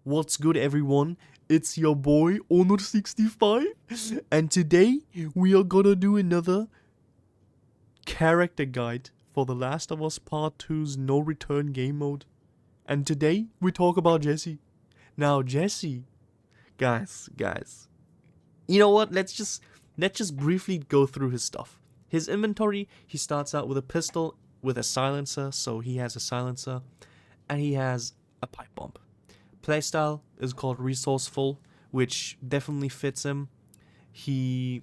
What's good, everyone? It's your boy Honor65, and today we are gonna do another character guide for The Last of Us Part 2's no return game mode. And today we talk about Jesse. Now Jesse, guys, you know what? Let's just briefly go through his stuff. His inventory, he starts out with a pistol with a silencer, so he has a silencer, and he has a pipe bomb. Playstyle is called resourceful, which definitely fits him. He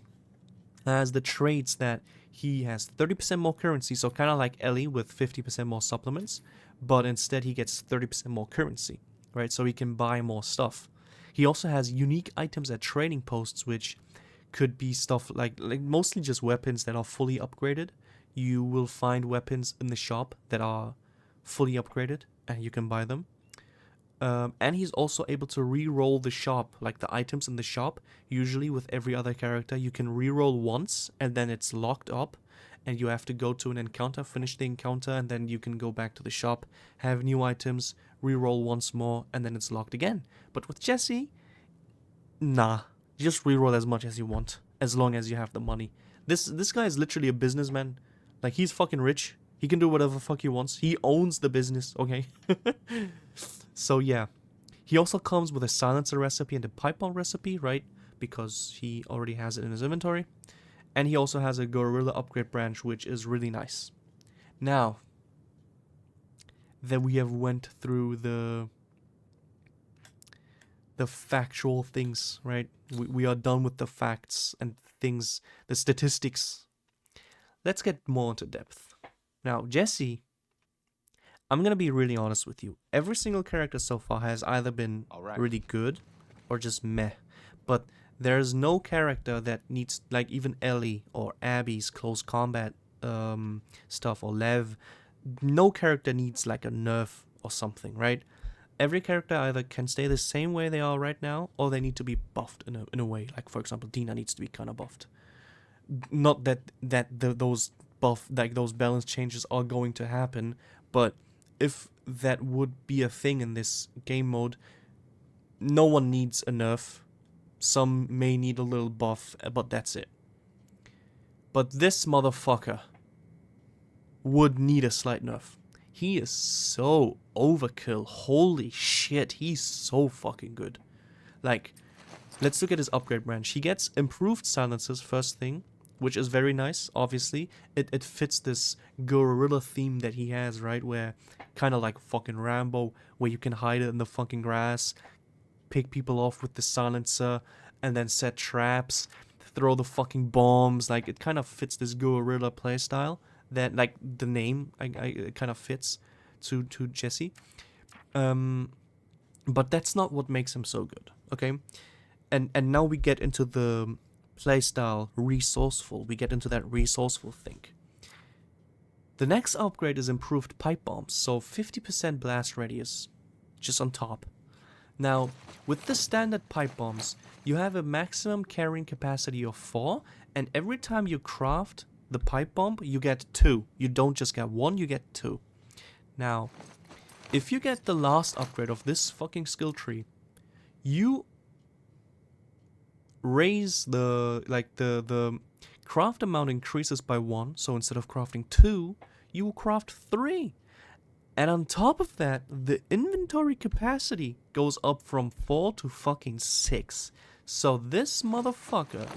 has the traits that he has 30% more currency, so kind of like Ellie with 50% more supplements, but instead he gets 30% more currency, right? So he can buy more stuff. He also has unique items at trading posts, which could be stuff like mostly just weapons that are fully upgraded. You will find weapons in the shop that are fully upgraded, and you can buy them. And he's also able to re-roll the shop, like the items in the shop. Usually with every other character, you can re-roll once and then it's locked up and you have to go to an encounter, finish the encounter, and then you can go back to the shop, have new items, re-roll once more, and then it's locked again. But with Jesse, nah, just re-roll as much as you want, as long as you have the money. This guy is literally a businessman. Like, he's fucking rich. He can do whatever the fuck he wants. He owns the business, okay? So yeah, he also comes with a silencer recipe and a pipe bomb recipe, right? Because he already has it in his inventory. And he also has a gorilla upgrade branch, which is really nice. Now that we have went through the factual things, right? We are done with the facts and things, the statistics. Let's get more into depth. Now, Jesse, I'm going to be really honest with you. Every single character so far has either been really good or just meh. But there's no character that needs, like even Ellie or Abby's close combat stuff, or Lev. No character needs like a nerf or something, right? Every character either can stay the same way they are right now, or they need to be buffed in a way. Like, for example, Dina needs to be kind of buffed. Not that those balance changes are going to happen, but if that would be a thing in this game mode, no one needs a nerf. Some may need a little buff, but that's it. But this motherfucker would need a slight nerf. He is so overkill. Holy shit, he's so fucking good. Like, let's look at his upgrade branch. He gets improved silencers first thing, which is very nice, obviously. It fits this gorilla theme that he has, right? Where, kind of like fucking Rambo, where you can hide it in the fucking grass, pick people off with the silencer, and then set traps, throw the fucking bombs. Like, it kind of fits this gorilla playstyle that, like, the name, it kind of fits to Jesse. But that's not what makes him so good, okay? And now we get into the playstyle resourceful. We get into that resourceful thing. The next upgrade is improved pipe bombs, so 50% blast radius, just on top. Now, with the standard pipe bombs, you have a maximum carrying capacity of 4, and every time you craft the pipe bomb, you get 2. You don't just get 1, you get 2. Now, if you get the last upgrade of this fucking skill tree, you raise the craft amount increases by 1, so instead of crafting 2, you will craft 3. And on top of that, the inventory capacity goes up from 4 to fucking 6. So this motherfucker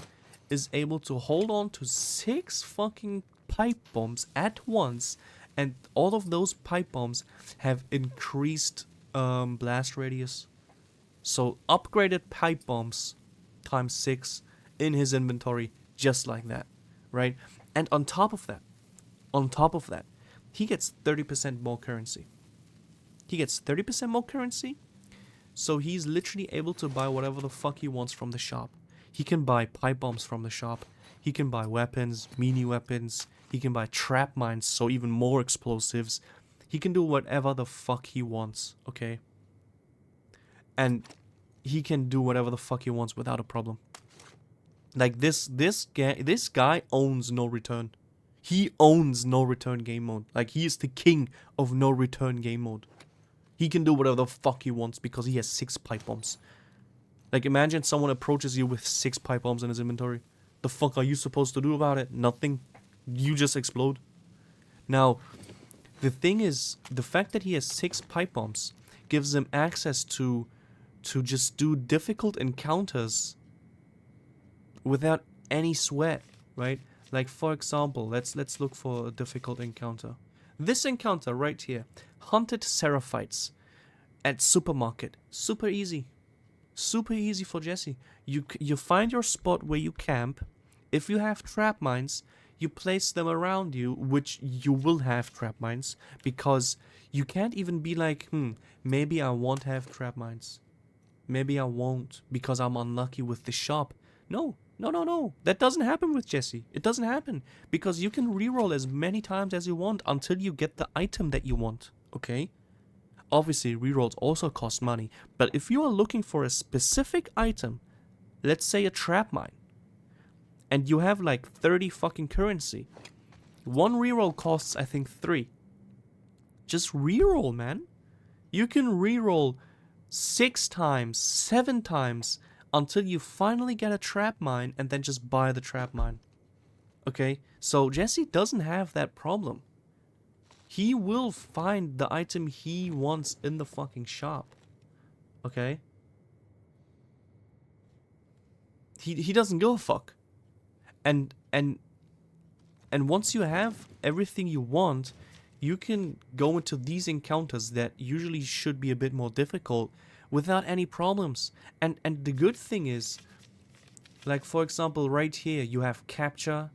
is able to hold on to 6 fucking pipe bombs at once, and all of those pipe bombs have increased blast radius. So upgraded pipe bombs times 6 in his inventory, just like that, right? And on top of that, he gets 30% more currency. He gets 30% more currency, so he's literally able to buy whatever the fuck he wants from the shop. He can buy pipe bombs from the shop. He can buy weapons, mini weapons. He can buy trap mines, so even more explosives. He can do whatever the fuck he wants, okay? And he can do whatever the fuck he wants without a problem. Like, this guy owns no return. He owns no return game mode. Like, he is the king of no return game mode. He can do whatever the fuck he wants because he has 6 pipe bombs. Like, imagine someone approaches you with 6 pipe bombs in his inventory. The fuck are you supposed to do about it? Nothing. You just explode. Now, the thing is, the fact that he has 6 pipe bombs gives him access to just do difficult encounters without any sweat, right? Like, for example, let's look for a difficult encounter. This encounter right here, hunted seraphites at supermarket. Super easy for Jesse. You find your spot where you camp. If you have trap mines, you place them around you, which you will have trap mines, because you can't even be like, maybe I won't have trap mines. Maybe I won't because I'm unlucky with the shop. No. That doesn't happen with Jesse. It doesn't happen because you can reroll as many times as you want until you get the item that you want, okay? Obviously, rerolls also cost money, but if you are looking for a specific item, let's say a trap mine, and you have like 30 fucking currency, one reroll costs, I think, 3. Just reroll, man. You can reroll 6 times, 7 times, until you finally get a trap mine and then just buy the trap mine. Okay? So Jesse doesn't have that problem. He will find the item he wants in the fucking shop. Okay? He doesn't give a fuck. And once you have everything you want, you can go into these encounters that usually should be a bit more difficult without any problems. And the good thing is, like, for example, right here you have capture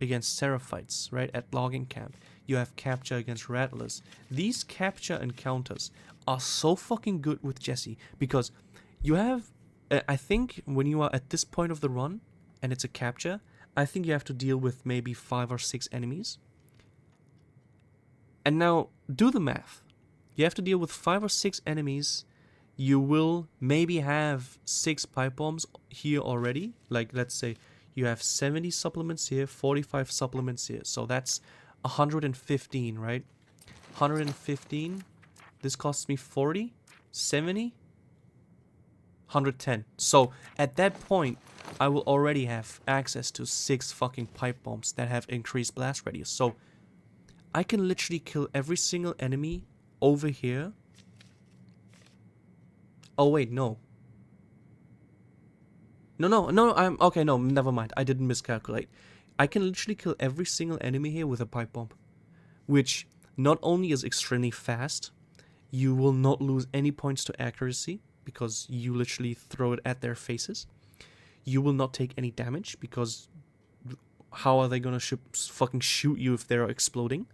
against seraphites, right, at logging camp. You have capture against rattlers. These capture encounters are so fucking good with Jesse because you have, I think when you are at this point of the run and it's a capture, I think you have to deal with maybe 5 or 6 enemies. And now do the math. You have to deal with 5 or 6 enemies. You will maybe have 6 pipe bombs here already. Like, let's say you have 70 supplements here, 45 supplements here. So that's 115, right? 115. This costs me 40, 70, 110. So at that point, I will already have access to 6 fucking pipe bombs that have increased blast radius. So I can literally kill every single enemy over here. Oh wait, no. No, I'm okay, no, never mind. I didn't miscalculate. I can literally kill every single enemy here with a pipe bomb, which not only is extremely fast, you will not lose any points to accuracy because you literally throw it at their faces. You will not take any damage because how are they gonna fucking shoot you if they're exploding?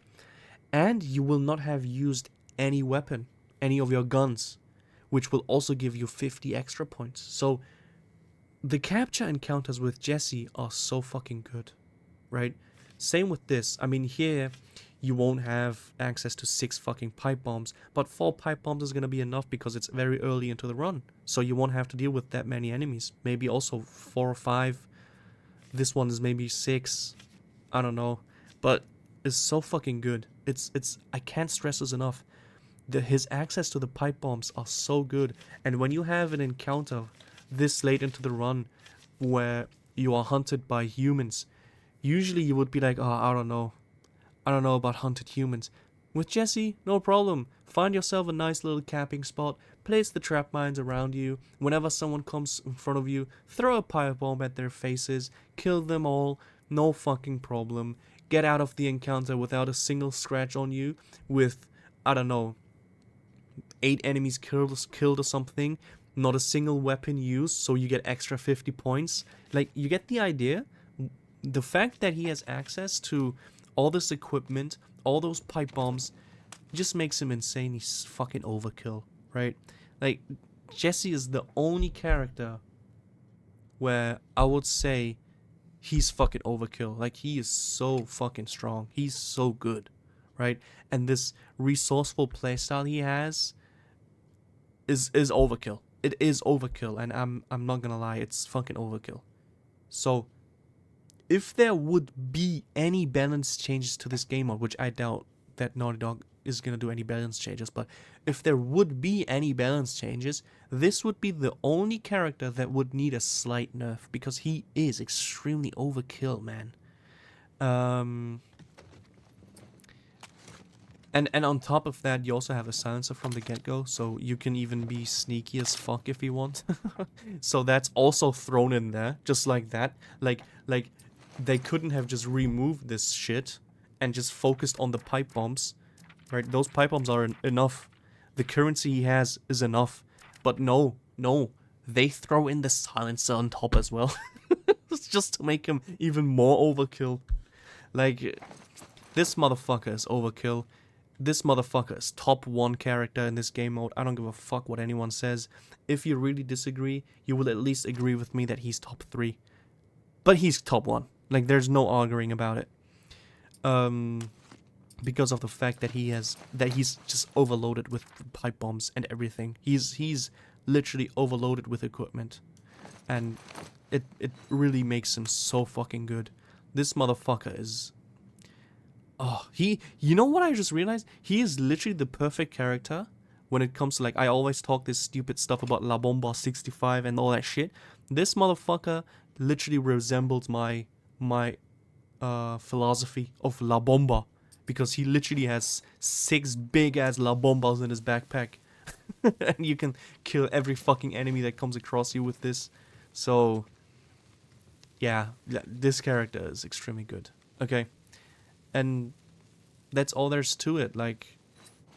And you will not have used any weapon, any of your guns, which will also give you 50 extra points. So the capture encounters with Jesse are so fucking good, right? Same with this. I mean, here you won't have access to 6 fucking pipe bombs, but 4 pipe bombs is gonna be enough because it's very early into the run. So you won't have to deal with that many enemies. Maybe also 4 or 5. This one is maybe 6. I don't know. But it's so fucking good. It's I can't stress this enough. His access to the pipe bombs are so good. And when you have an encounter this late into the run where you are hunted by humans, usually you would be like, oh, I don't know about hunted humans. With Jesse, no problem. Find yourself a nice little camping spot, place the trap mines around you. Whenever someone comes in front of you, throw a pipe bomb at their faces, kill them all, no fucking problem. Get out of the encounter without a single scratch on you, with, I don't know, 8 enemies killed or something, not a single weapon used, so you get extra 50 points. Like, you get the idea? The fact that he has access to all this equipment, all those pipe bombs, just makes him insane. He's fucking overkill, right? Like, Jesse is the only character where I would say he's fucking overkill. Like, he is so fucking strong. He's so good, right? And this resourceful playstyle he has is overkill. It is overkill, and I'm not gonna lie, it's fucking overkill. So if there would be any balance changes to this game mode, which I doubt that Naughty Dog is gonna do any balance changes, but if there would be any balance changes, this would be the only character that would need a slight nerf, because he is extremely overkill, man. And on top of that, you also have a silencer from the get-go, so you can even be sneaky as fuck if you want. So that's also thrown in there, just like that. Like they couldn't have just removed this shit and just focused on the pipe bombs, right? Those pipe bombs are enough. The currency he has is enough. But no, they throw in the silencer on top as well. It's just to make him even more overkill. Like, this motherfucker is overkill. This motherfucker is top 1 character in this game mode. I don't give a fuck what anyone says. If you really disagree, you will at least agree with me that he's top 3. But he's top 1. Like, there's no arguing about it. Because of the fact that he's just overloaded with pipe bombs and everything. He's literally overloaded with equipment. And it really makes him so fucking good. This motherfucker is... Oh, you know what I just realized? He is literally the perfect character when it comes to, like, I always talk this stupid stuff about La Bomba 65 and all that shit. This motherfucker literally resembles my philosophy of La Bomba, because he literally has 6 big ass La Bombas in his backpack. And you can kill every fucking enemy that comes across you with this. So, yeah, this character is extremely good. Okay. And that's all there's to it. Like,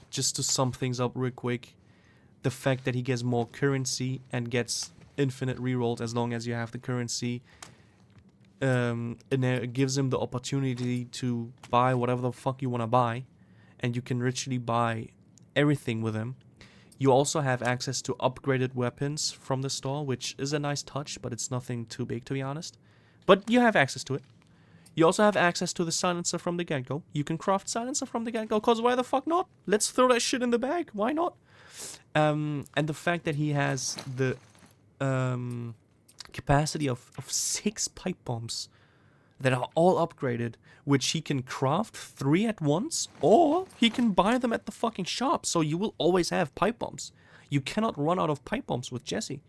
just to sum things up real quick, the fact that he gets more currency and gets infinite rerolls as long as you have the currency, and it gives him the opportunity to buy whatever the fuck you want to buy, and you can literally buy everything with him. You also have access to upgraded weapons from the store, which is a nice touch, but it's nothing too big, to be honest. But you have access to it. You also have access to the silencer from the get-go. You can craft silencer from the get-go, cause why the fuck not? Let's throw that shit in the bag, why not? And the fact that he has the capacity of 6 pipe bombs that are all upgraded, which he can craft 3 at once, or he can buy them at the fucking shop, so you will always have pipe bombs. You cannot run out of pipe bombs with Jesse.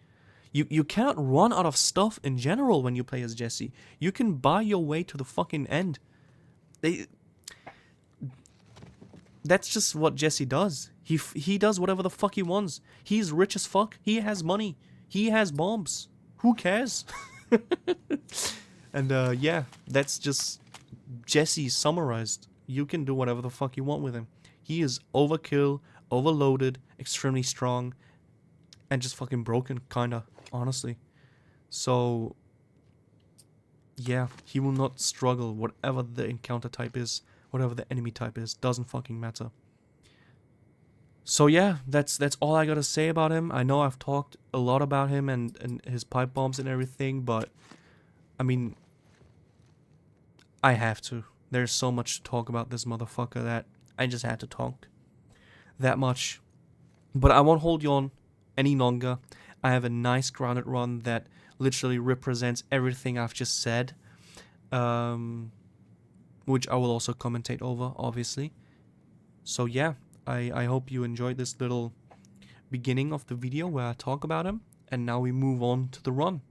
You cannot run out of stuff in general when you play as Jesse. You can buy your way to the fucking end. That's just what Jesse does. He does whatever the fuck he wants. He's rich as fuck. He has money. He has bombs. Who cares? And yeah, that's just Jesse summarized. You can do whatever the fuck you want with him. He is overkill, overloaded, extremely strong, and just fucking broken, kinda, honestly. So, yeah, he will not struggle, whatever the encounter type is, whatever the enemy type is, doesn't fucking matter. So yeah, that's all I gotta say about him. I know I've talked a lot about him and his pipe bombs and everything, but, I mean, I have to. There's so much to talk about this motherfucker that I just had to talk that much. But I won't hold you on any longer. I have a nice grounded run that literally represents everything I've just said, which I will also commentate over, obviously. So yeah, I hope you enjoyed this little beginning of the video where I talk about him, and now we move on to the run.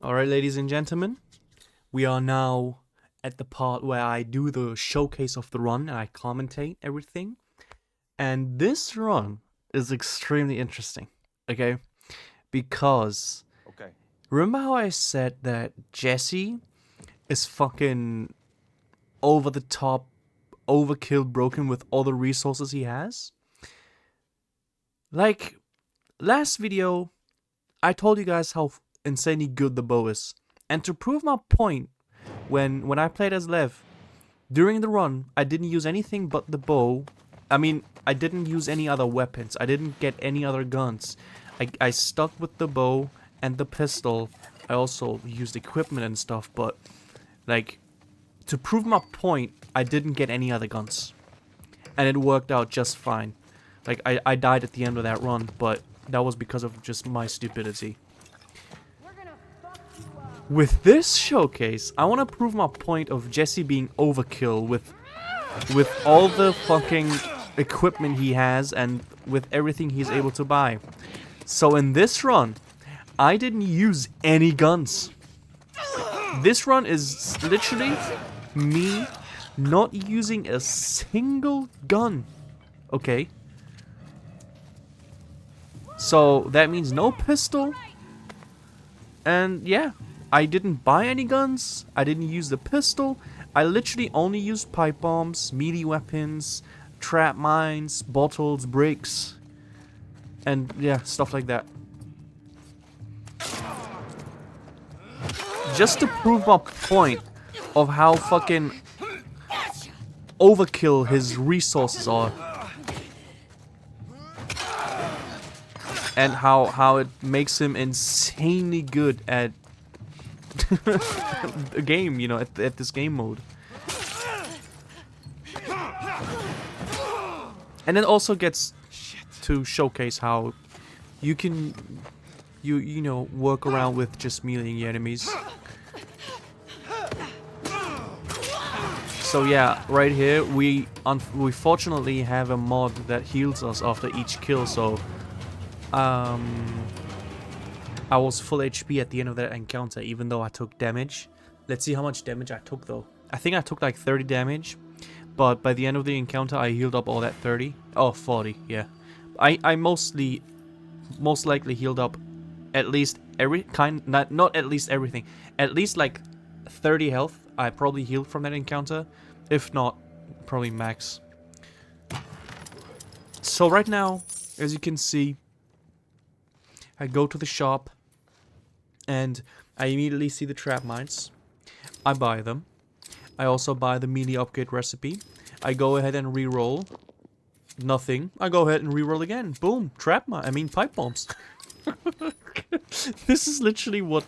Alright, ladies and gentlemen, we are now at the part where I do the showcase of the run and I commentate everything. And this run is extremely interesting, okay? Because, remember how I said that Jesse is fucking over the top, overkill, broken with all the resources he has? Like, last video, I told you guys how insanely good the bow is. And to prove my point, when I played as Lev, during the run, I didn't use anything but the bow. I mean, I didn't use any other weapons. I didn't get any other guns. I stuck with the bow and the pistol. I also used equipment and stuff, but, like, to prove my point, I didn't get any other guns. And it worked out just fine. Like, I died at the end of that run, but that was because of just my stupidity. With this showcase, I want to prove my point of Jesse being overkill with all the fucking equipment he has and with everything he's able to buy. So in this run, I didn't use any guns. This run is literally me not using a single gun. Okay. So that means no pistol. And yeah, I didn't buy any guns. I didn't use the pistol. I literally only used pipe bombs, melee weapons, trap mines, bottles, bricks, and yeah, stuff like that. Just to prove my point of how fucking overkill his resources are. And how it makes him insanely good at a game, you know, at this game mode. And it also gets to showcase how you can, you know, work around with just meleeing enemies. So yeah, right here we fortunately have a mod that heals us after each kill. So I was full HP at the end of that encounter, even though I took damage. Let's see how much damage I took though. I think I took like 30 damage, but by the end of the encounter I healed up all that 30. Oh, 40, yeah. I most likely healed up at least every kind, not at least everything, at least like 30 health I probably healed from that encounter, if not probably max. So right now, as you can see, I go to the shop and I immediately see the trap mines. I buy them. I also buy the melee upgrade recipe. I go ahead and re-roll. Nothing. I go ahead and re-roll again. Boom. Pipe bombs. This is literally what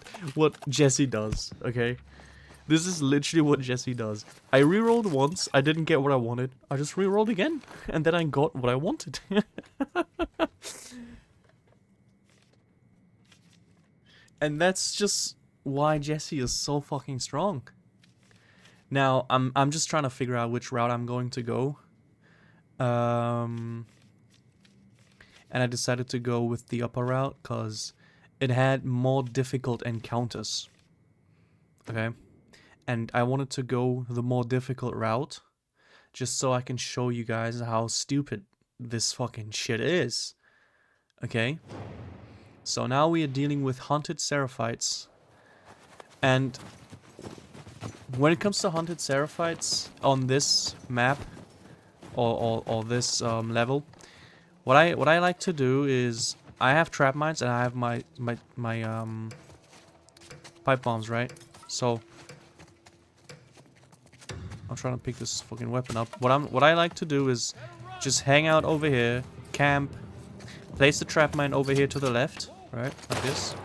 Jesse does, okay? This is literally what Jesse does. I re-rolled once, I didn't get what I wanted. I just re-rolled again, and then I got what I wanted. And that's just why Jesse is so fucking strong. Now, I'm just trying to figure out which route I'm going to go. And I decided to go with the upper route because it had more difficult encounters. Okay? And I wanted to go the more difficult route just so I can show you guys how stupid this fucking shit is. Okay? So now we are dealing with hunted seraphites. And when it comes to hunted seraphites on this map or this level, what I like to do is I have trap mines and I have my pipe bombs, right? So I'm trying to pick this fucking weapon up. What I like to do is just hang out over here, camp, place the trap mine over here to the left, right, like this,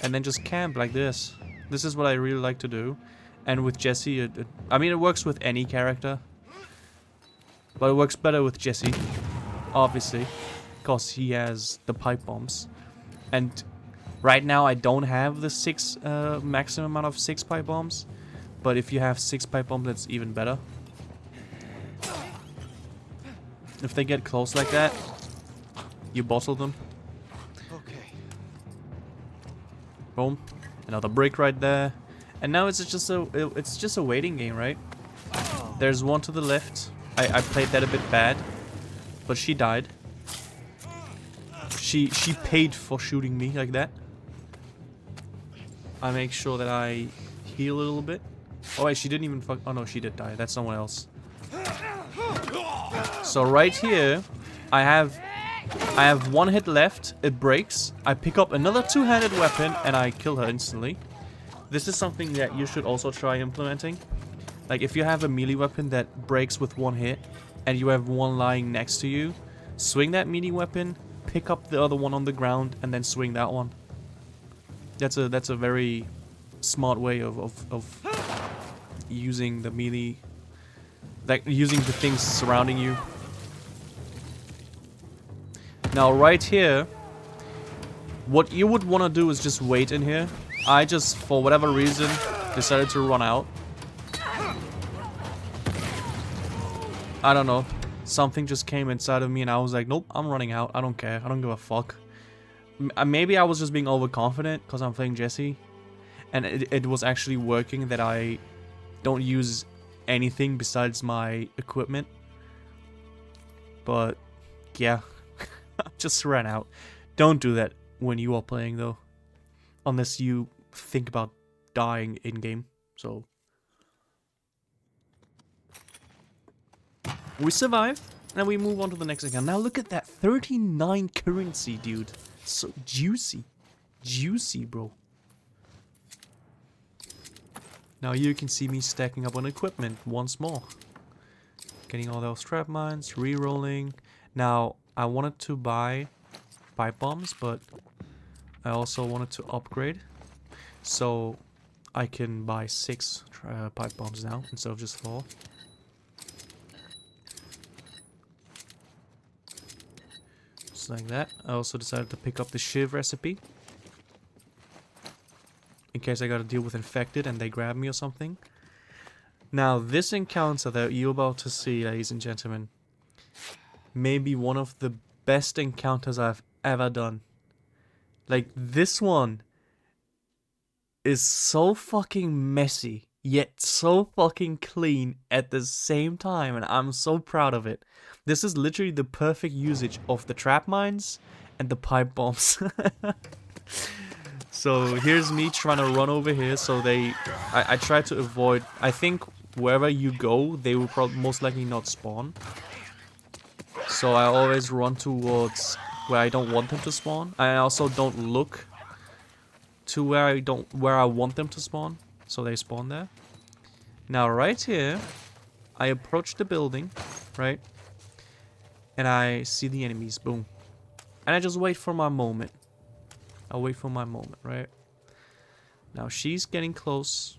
and then just camp like this. This is what I really like to do. And with Jesse, I mean, it works with any character, but it works better with Jesse, obviously, because he has the pipe bombs. And right now I don't have the maximum amount of 6 pipe bombs, but if you have 6 pipe bombs, that's even better. If they get close like that, you bottle them. Okay. Boom. Another break right there. And now it's just a waiting game, right? There's one to the left. I played that a bit bad, but she died. She paid for shooting me like that. I make sure that I heal a little bit. Oh wait, she didn't even fuck. Oh no, she did die. That's someone else. So right here, I have 1 hit left. It breaks. I pick up another 2-handed weapon and I kill her instantly. This is something that you should also try implementing. Like if you have a melee weapon that breaks with 1 hit and you have one lying next to you, swing that melee weapon, pick up the other one on the ground, and then swing that one. That's a very smart way of using the melee, like using the things surrounding you. Now right here, what you would want to do is just wait in here I just, for whatever reason, decided to run out. I don't know. Something just came inside of me and I was like, nope, I'm running out. I don't care. I don't give a fuck. Maybe I was just being overconfident because I'm playing Jesse. And it was actually working that I don't use anything besides my equipment. But, yeah. Just ran out. Don't do that when you are playing, though. Unless you think about dying in-game. So, we survive. And we move on to the next account. Now look at that. 39 currency, dude. So juicy. Juicy, bro. Now you can see me stacking up on equipment once more. Getting all those trap mines, re-rolling. Now, I wanted to buy pipe bombs, but I also wanted to upgrade. So, I can buy 6 pipe bombs now, instead of just 4. Just like that. I also decided to pick up the shiv recipe. In case I gotta deal with infected and they grab me or something. Now, this encounter that you're about to see, ladies and gentlemen, may be one of the best encounters I've ever done. Like, this one is so fucking messy, yet so fucking clean at the same time, and I'm so proud of it. This is literally the perfect usage of the trap mines and the pipe bombs. So here's me trying to run over here, so I try to avoid, I think wherever you go, they will most likely not spawn. So I always run towards where I don't want them to spawn. I also don't look to where I want them to spawn, so they spawn there. Now right here, I approach the building, right? And I see the enemies, boom. And I just wait for my moment. I'll wait for my moment, right? Now she's getting close.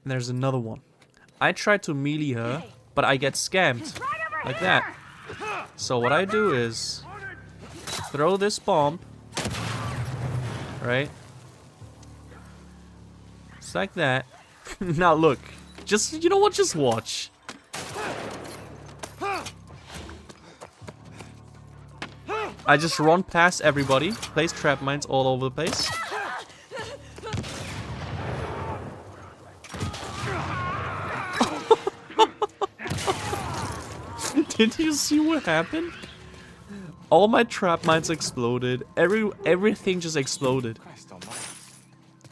And there's another one. I try to melee her, but I get scammed. Like that. So what I do is throw this bomb. Right? It's like that. Now look. Just, you know what? Just watch. I just run past everybody, place trap mines all over the place. Did you see what happened? All my trap mines exploded. Everything just exploded.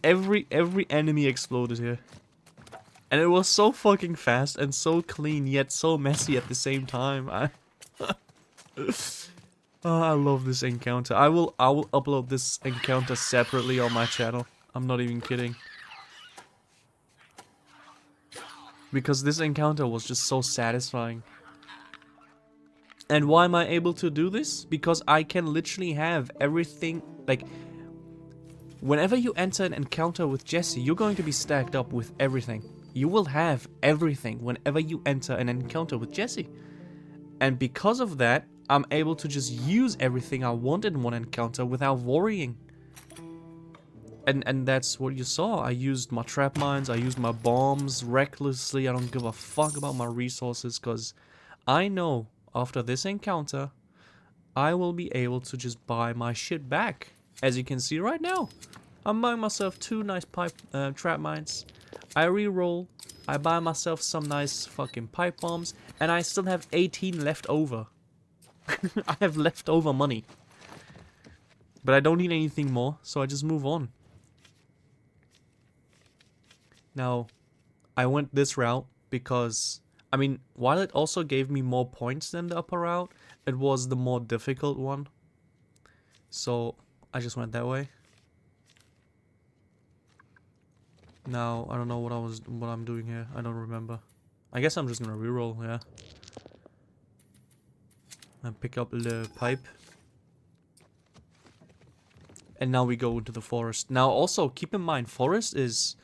Every enemy exploded here. And it was so fucking fast and so clean, yet so messy at the same time. Oh, I love this encounter. I will upload this encounter separately on my channel. I'm not even kidding. Because this encounter was just so satisfying. And why am I able to do this? Because I can literally have everything, like, whenever you enter an encounter with Jesse, you're going to be stacked up with everything. You will have everything whenever you enter an encounter with Jesse. And because of that, I'm able to just use everything I want in one encounter without worrying. And that's what you saw. I used my trap mines, I used my bombs recklessly. I don't give a fuck about my resources, because I know after this encounter, I will be able to just buy my shit back. As you can see right now, I'm buying myself 2 nice trap mines. I re-roll, I buy myself some nice fucking pipe bombs, and I still have 18 left over. I have leftover money. But I don't need anything more, so I just move on. Now, I went this route because, I mean, while it also gave me more points than the upper route, it was the more difficult one. So, I just went that way. Now, I don't know what I'm doing here. I don't remember. I guess I'm just gonna reroll, yeah. And pick up the pipe. And now we go into the forest. Now also, keep in mind, forest is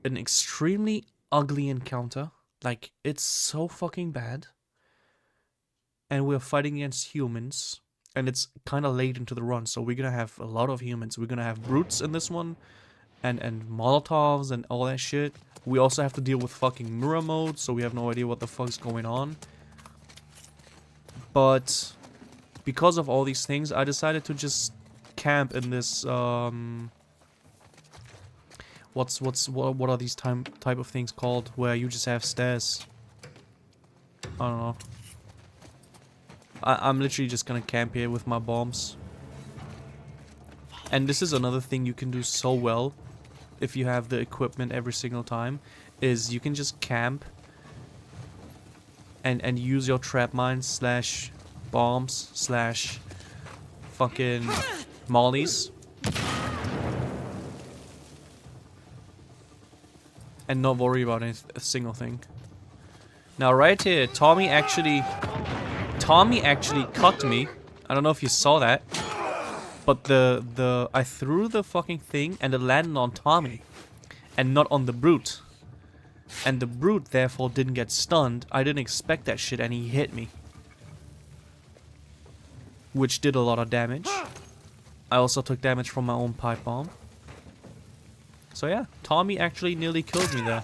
an extremely ugly encounter. Like, it's so fucking bad. And we're fighting against humans. And it's kind of late into the run, so we're gonna have a lot of humans. We're gonna have brutes in this one, and Molotovs and all that shit. We also have to deal with fucking mirror mode, so we have no idea what the fuck's going on. But because of all these things, I decided to just camp in this what are these type of things called where you just have stairs? I don't know. I'm literally just gonna camp here with my bombs. And this is another thing you can do so well if you have the equipment every single time, is you can just camp and use your trap mines slash bombs slash fucking mollies and not worry about a single thing. Now right here, Tommy actually cut me. I don't know if you saw that, but I threw the fucking thing and it landed on Tommy and not on the brute. And the brute therefore didn't get stunned. I didn't expect that shit and he hit me, which did a lot of damage. I also took damage from my own pipe bomb. So yeah, Tommy actually nearly killed me there.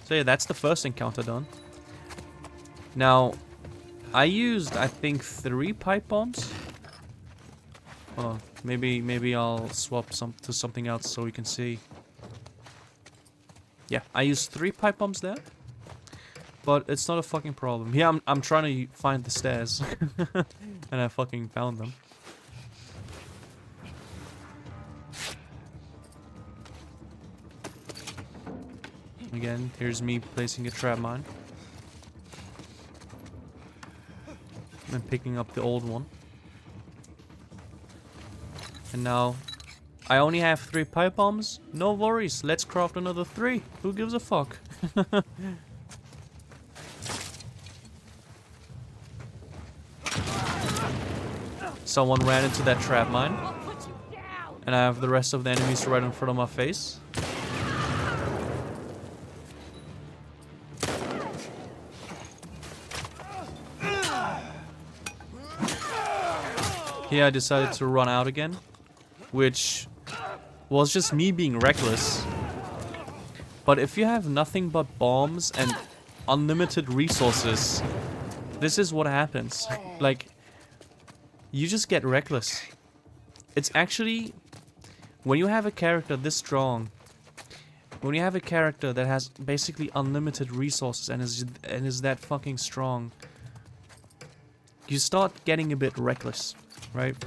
So yeah, that's the first encounter done. Now, I used, I think, 3 pipe bombs. Hold on, maybe I'll swap to something else so we can see. Yeah, I used 3 pipe bombs there. But it's not a fucking problem. Yeah, I'm trying to find the stairs. And I fucking found them. Again, here's me placing a trap mine. And picking up the old one. And now, I only have 3 pipe bombs. No worries, let's craft another 3. Who gives a fuck? Someone ran into that trap mine. And I have the rest of the enemies right in front of my face. Here I decided to run out again, which was just me being reckless. But if you have nothing but bombs and unlimited resources, this is what happens. Like, you just get reckless. It's actually, when you have a character this strong, when you have a character that has basically unlimited resources and is that fucking strong, you start getting a bit reckless. Right?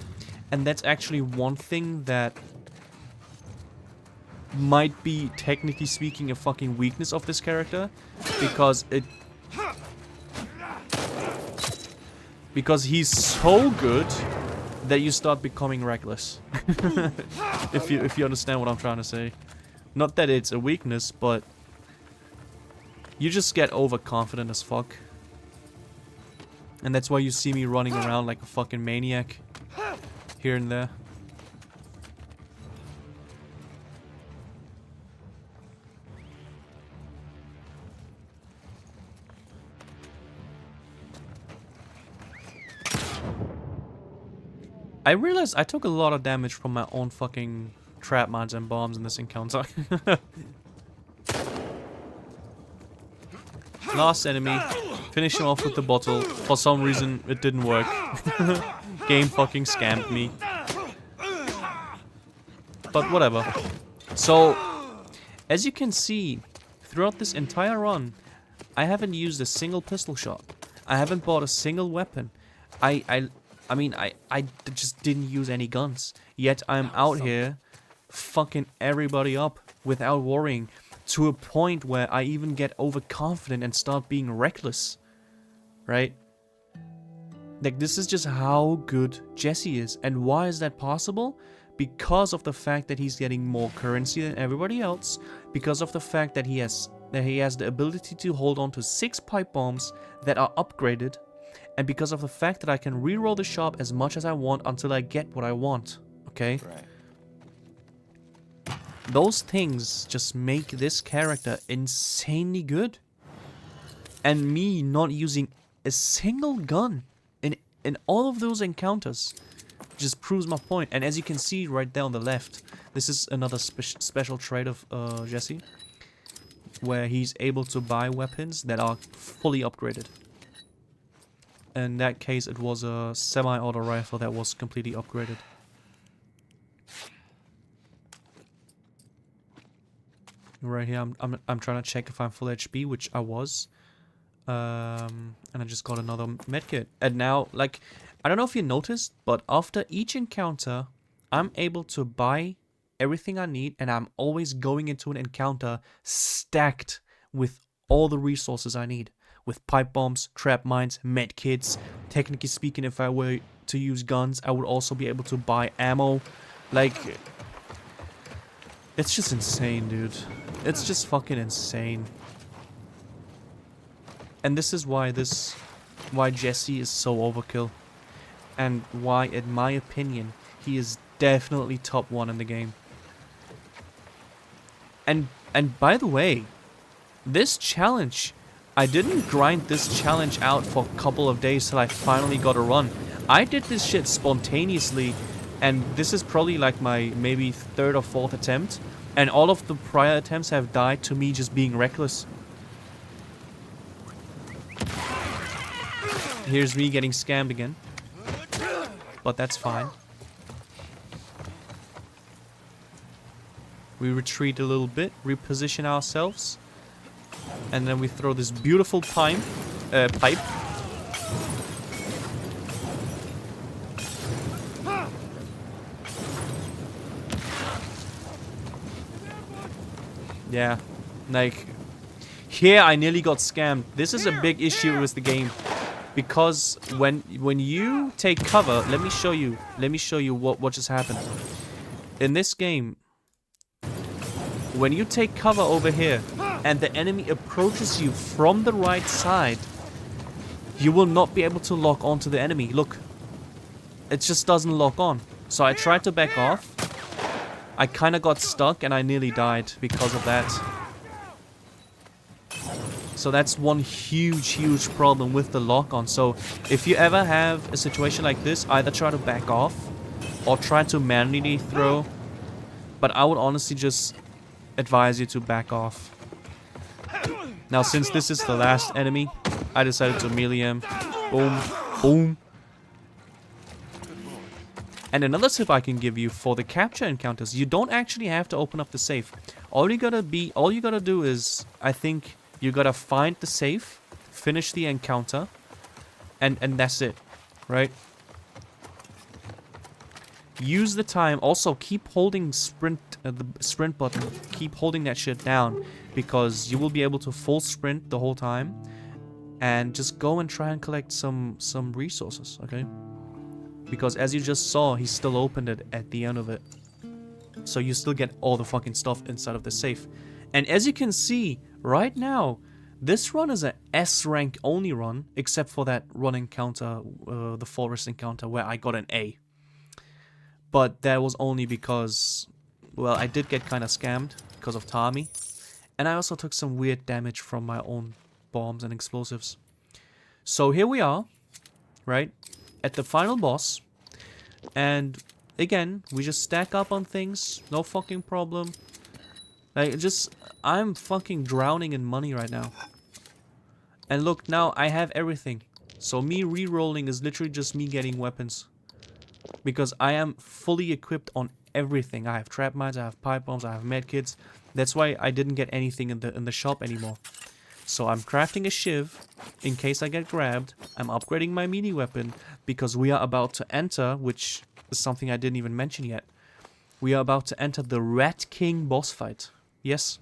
And that's actually one thing that might be, technically speaking, a fucking weakness of this character, because he's so good that you start becoming reckless. if you understand what I'm trying to say. Not that it's a weakness, but you just get overconfident as fuck. And that's why you see me running around like a fucking maniac. Here and there. I realized I took a lot of damage from my own fucking trap mines and bombs in this encounter. Last enemy. Finish him off with the bottle. For some reason, it didn't work. Game fucking scammed me. But whatever. So, as you can see, throughout this entire run, I haven't used a single pistol shot. I haven't bought a single weapon. I mean, I just didn't use any guns. Yet I'm out here fucking everybody up without worrying, to a point where I even get overconfident and start being reckless. Right? Like, this is just how good Jesse is. And why is that possible? Because of the fact that he's getting more currency than everybody else. Because of the fact that he has the ability to hold on to 6 pipe bombs that are upgraded. And because of the fact that I can reroll the shop as much as I want until I get what I want. Okay? Right. Those things just make this character insanely good. And me not using a single gun in all of those encounters just proves my point. And as you can see right there on the left, this is another special trait of Jesse, where he's able to buy weapons that are fully upgraded. In that case, it was a semi-auto rifle that was completely upgraded. Right here, I'm trying to check if I'm full HP, which I was. And I just got another medkit. And now, like, I don't know if you noticed, but after each encounter, I'm able to buy everything I need, and I'm always going into an encounter stacked with all the resources I need. With pipe bombs, trap mines, medkits. Technically speaking, if I were to use guns, I would also be able to buy ammo. Like, it's just insane, dude. It's just fucking insane. And this is why Jesse is so overkill. And why, in my opinion, he is definitely top 1 in the game. And by the way, this challenge, I didn't grind this challenge out for a couple of days till I finally got a run. I did this shit spontaneously, and this is probably like my maybe 3rd or 4th attempt. And all of the prior attempts have died to me just being reckless. Here's me getting scammed again. But that's fine. We retreat a little bit, reposition ourselves. And then we throw this beautiful pipe. Yeah, like, here I nearly got scammed. This is a big issue with the game. Because when you take cover, let me show you what just happened. In this game, when you take cover over here and the enemy approaches you from the right side, you will not be able to lock onto the enemy. Look, it just doesn't lock on. So I tried to back off. I kind of got stuck and I nearly died because of that. So that's one huge problem with the lock-on. So if you ever have a situation like this, either try to back off or try to manually throw. But I would honestly just advise you to back off. Now, since this is the last enemy, I decided to melee him. Boom, boom. And another tip I can give you for the capture encounters, you don't actually have to open up the safe. All you gotta do is, I think, you gotta find the safe, finish the encounter, and that's it, right? Use the time. Also, keep holding the sprint button. Keep holding that shit down, because you will be able to full sprint the whole time, and just go and try and collect some resources, okay? Because as you just saw, he still opened it at the end of it. So you still get all the fucking stuff inside of the safe. And as you can see, right now, this run is an S rank only run, except for that run encounter, the forest encounter, where I got an A. But that was only because, well, I did get kind of scammed because of Tommy. And I also took some weird damage from my own bombs and explosives. So here we are, right, at the final boss. And again, we just stack up on things, no fucking problem. Like, I'm fucking drowning in money right now. And look, now I have everything. So me re-rolling is literally just me getting weapons. Because I am fully equipped on everything. I have trap mines, I have pipe bombs, I have medkits. That's why I didn't get anything in the shop anymore. So I'm crafting a shiv in case I get grabbed. I'm upgrading my melee weapon because we are about to enter, which is something I didn't even mention yet. We are about to enter the Rat King boss fight. Yes.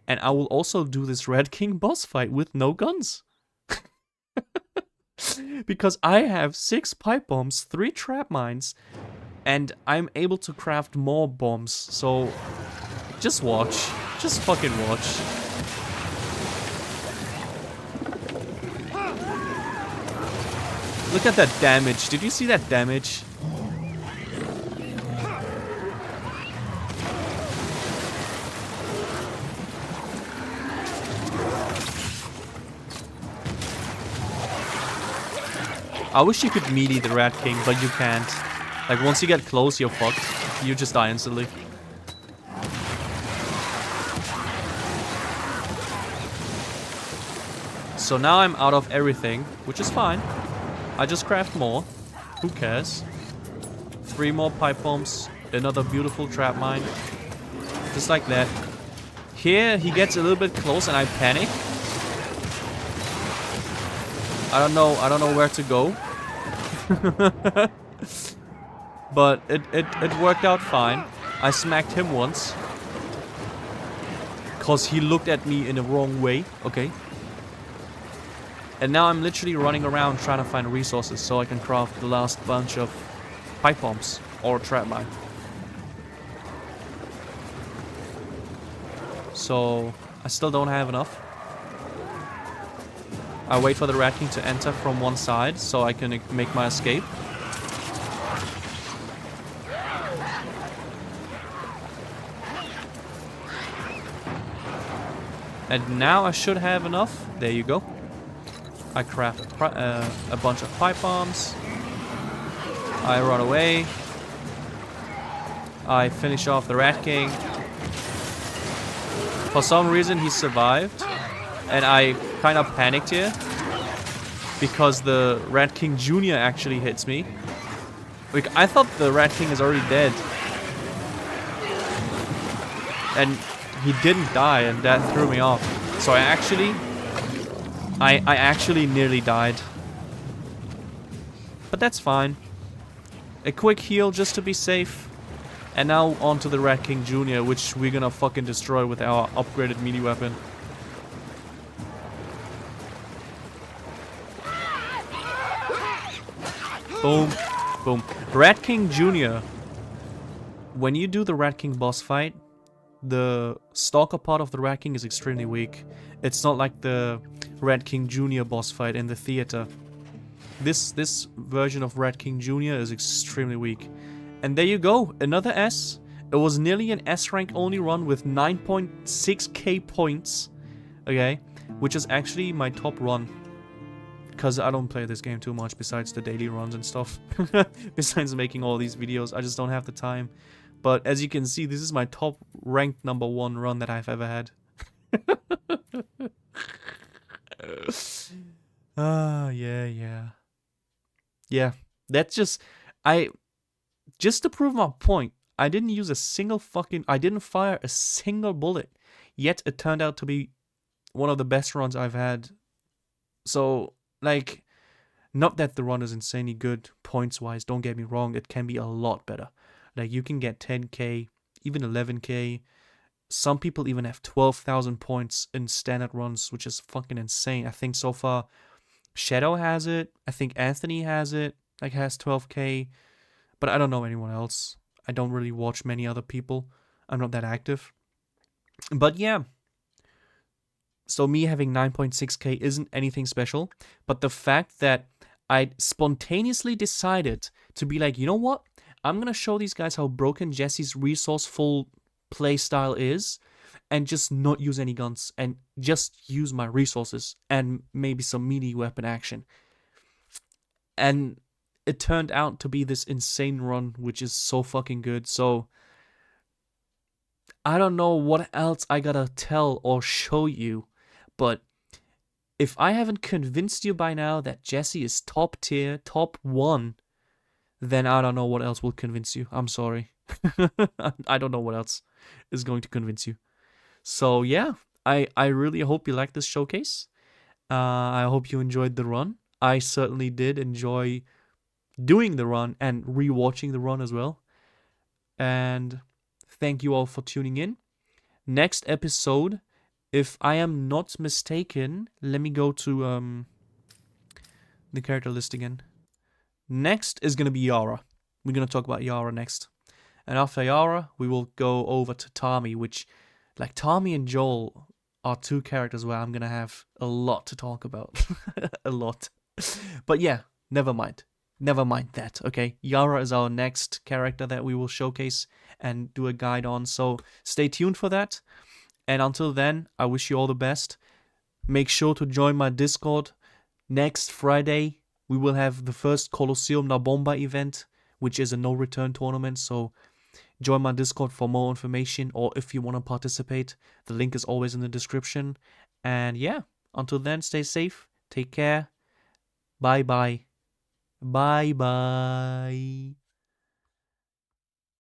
And I will also do this Rat King boss fight with no guns. Because I have 6 pipe bombs, 3 trap mines, and I'm able to craft more bombs. So just watch. Just fucking watch. Look at that damage. Did you see that damage? I wish you could melee the Rat King, but you can't. Like, once you get close, you're fucked. You just die instantly. So now I'm out of everything, which is fine. I just craft more. Who cares? 3 more pipe bombs. Another beautiful trap mine. Just like that. Here, he gets a little bit close and I panic. I don't know where to go. But it worked out fine. I smacked him once. Cause he looked at me in the wrong way. Okay. And now I'm literally running around trying to find resources so I can craft the last bunch of pipe bombs or trap mine. So I still don't have enough. I wait for the Rat King to enter from one side so I can make my escape. And now I should have enough. There you go. I craft a bunch of pipe bombs. I run away. I finish off the Rat King. For some reason he survived. And I kind of panicked here. Because the Rat King Jr. actually hits me. Like, I thought the Rat King is already dead. And he didn't die, and that threw me off. So I actually nearly died. But that's fine. A quick heal just to be safe. And now on to the Rat King Jr., which we're gonna fucking destroy with our upgraded melee weapon. Boom. Boom. Rat King Jr. When you do the Rat King boss fight, the Stalker part of the Rat King is extremely weak. It's not like the Rat King Jr. boss fight in the theater. This version of Rat King Jr. is extremely weak. And there you go, another S. It was nearly an S rank only run with 9.6k points. Okay, which is actually my top run. Because I don't play this game too much besides the daily runs and stuff. Besides making all these videos, I just don't have the time. But as you can see, this is my top ranked #1 run that I've ever had. Yeah. Yeah, that's just... Just to prove my point, I didn't use a single I didn't fire a single bullet. Yet it turned out to be one of the best runs I've had. So, like, not that the run is insanely good points-wise, don't get me wrong, it can be a lot better. Like, you can get 10k, even 11k. Some people even have 12,000 points in standard runs, which is fucking insane. I think so far Shadow has it. I think Anthony has it, like has 12k. But I don't know anyone else. I don't really watch many other people. I'm not that active. But yeah. So me having 9.6k isn't anything special. But the fact that I spontaneously decided to be like, you know what? I'm going to show these guys how broken Jesse's resourceful playstyle is. And just not use any guns. And just use my resources. And maybe some melee weapon action. And it turned out to be this insane run, which is so fucking good. So I don't know what else I gotta tell or show you. But if I haven't convinced you by now that Jesse is top tier, top 1, then I don't know what else will convince you. I'm sorry. I don't know what else is going to convince you. So yeah, I really hope you liked this showcase. I hope you enjoyed the run. I certainly did enjoy doing the run and rewatching the run as well. And thank you all for tuning in. Next episode, if I am not mistaken, let me go to the character list again. Next is going to be Yara. We're going to talk about Yara next. And after Yara, we will go over to Tommy, which, like, Tommy and Joel are 2 characters where I'm going to have a lot to talk about. A lot. But yeah, never mind. Never mind that, okay? Yara is our next character that we will showcase and do a guide on, so stay tuned for that. And until then, I wish you all the best. Make sure to join my Discord next Friday, we will have the first Colosseum La Bomba event, which is a no return tournament. So join my Discord for more information, or if you want to participate, the link is always in the description. And yeah, until then, stay safe, take care, bye bye, bye bye.